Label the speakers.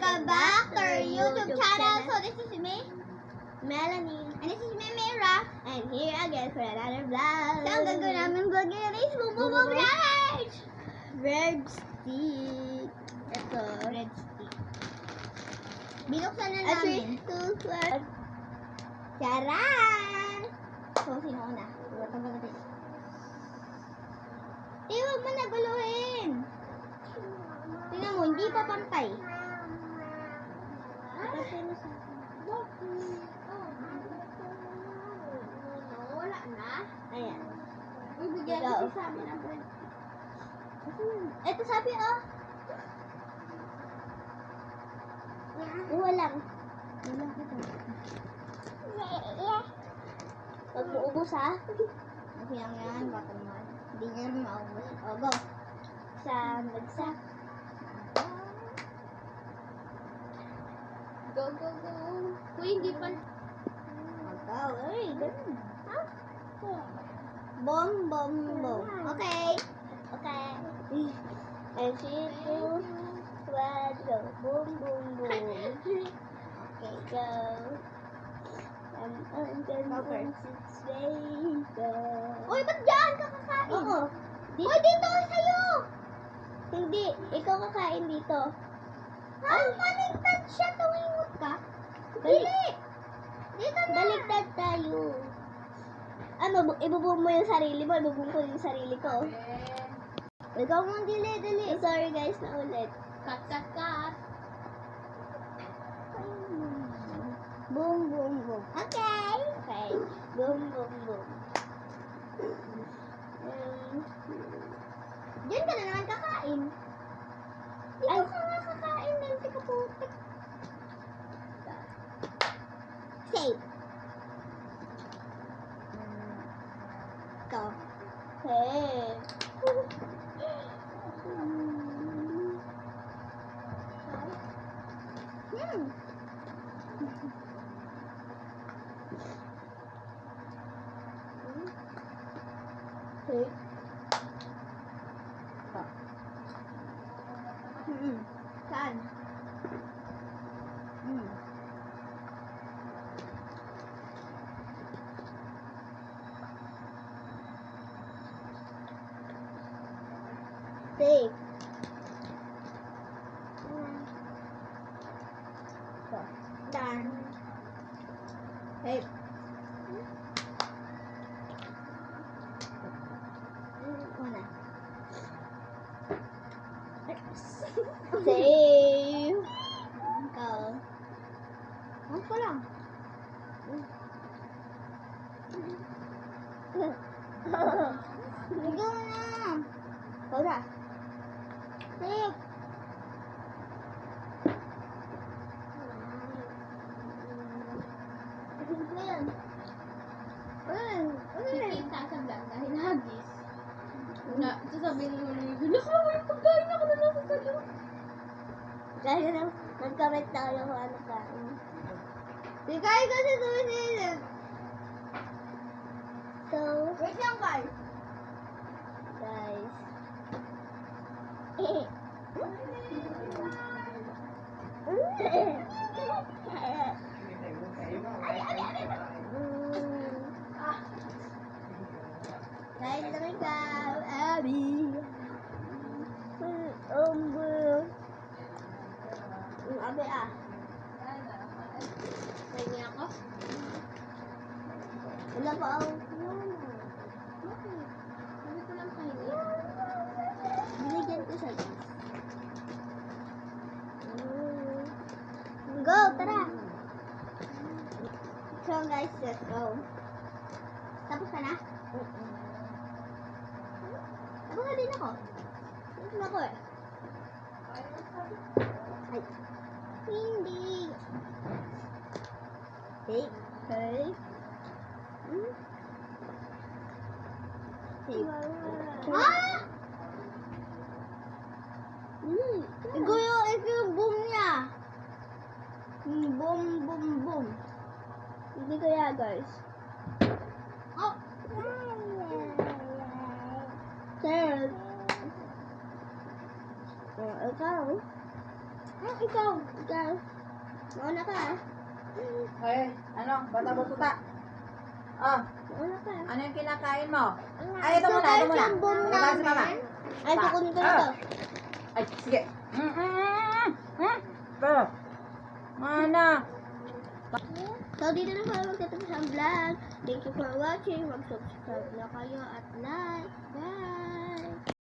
Speaker 1: welcome back to our YouTube channel. So this is me,
Speaker 2: Melanie.
Speaker 1: and this is me, Mira.
Speaker 2: And here again for another vlog.
Speaker 1: So ang gagawin namin vlog ngayon is Boom Challenge!
Speaker 2: Red stick. Ito.
Speaker 1: Red stick. Binuksan na
Speaker 2: A
Speaker 1: namin.
Speaker 2: 3, 2, 1.
Speaker 1: Charan! So sino una? Iwatan ko natin. Huwag mo naguluhin. Tingnan mo, hindi pa pantay. Wala na.
Speaker 2: Ayan.
Speaker 1: Uy, bigyan
Speaker 2: Ikaw.
Speaker 1: kasi sabi na bread. Ito sabi, oh.
Speaker 2: Walang. Pag muubos ha.
Speaker 1: Okay lang yan, baka naman. Hindi niya naman maubos. Oh, go.
Speaker 2: Bagsak.
Speaker 1: Go, go, go. Uy, hindi pa. Go, uy, ganun. Ha? Boom, boom, boom. Okay.
Speaker 2: Okay. And 3, 2, 1, go. Boom, boom, boom. Okay, go.
Speaker 1: Go first.
Speaker 2: Go.
Speaker 1: Uy, ba't dyan ka kakain?
Speaker 2: Oo.
Speaker 1: Uy, dito sa'yo.
Speaker 2: Hindi. Ikaw kakain dito.
Speaker 1: Ay, maligtad siya. Tumingot ka.
Speaker 2: Dali.
Speaker 1: Dili. Dito na.
Speaker 2: Baligtad tayo. Ano, ibubuo mo yung sarili mo, ibubuo ko yung sarili ko. Ikaw mo, dili. Sorry guys, na ulit.
Speaker 1: Cut, cut, cut.
Speaker 2: Boom, boom, boom.
Speaker 1: Okay.
Speaker 2: Okay. Boom, boom, boom.
Speaker 1: Diyan ka na naman kakain. Dito
Speaker 2: Ay.
Speaker 1: ka nga kakain. Nanti ka putik. Safe. Ito.
Speaker 2: Okay. Okay.
Speaker 1: Saan?
Speaker 2: Safe.
Speaker 1: Done.
Speaker 2: Safe.
Speaker 1: Una.
Speaker 2: Safe.
Speaker 1: Ikaw. Huwag ko lang. Ikaw na.
Speaker 2: Ikaw na.
Speaker 1: Safe.
Speaker 2: Ano yan?
Speaker 1: Kikita sa vlog dahil hagis. Na, sasabihin mo na yun, nakakawa yung pagkain ako na nasa sa'yo.
Speaker 2: Kaya na, nag-comment tayo kung ano kain.
Speaker 1: Si Kai kasi sumisilip.
Speaker 2: So,
Speaker 1: Wait lang, Kai.
Speaker 2: guys.
Speaker 1: Kain lang ikaw, Abby.
Speaker 2: Abe ah.
Speaker 1: Kain niya ako?
Speaker 2: Wala pa ako.
Speaker 1: Bakit? Sabi ko lang kain niya.
Speaker 2: Binigyan ko siya. Go, tara.
Speaker 1: So guys, let's go. Tapos ka na? Tapos na din ako. Tapos na ako eh.
Speaker 2: Ay.
Speaker 1: Hindi.
Speaker 2: Okay. Okay.
Speaker 1: Ah! Ikaw yung boom niya. Boom, boom, boom.
Speaker 2: Hindi kaya guys.
Speaker 1: Oh!
Speaker 2: Sir. Ikaw. Ikaw. Mauna ka.
Speaker 3: Eh, ano? Bata bututa. Oh,
Speaker 2: Mauna ka.
Speaker 3: ano yung kinakain mo? Ay, ito muna, ito muna.
Speaker 2: Sugar
Speaker 3: Ito ba si mama?
Speaker 2: Ay, kukunin ko na to.
Speaker 3: Ay, sige. Ito. Mana?
Speaker 2: So, dito na pala magtatapos ang vlog. Thank you for watching. Mag-subscribe na kayo at like. Bye!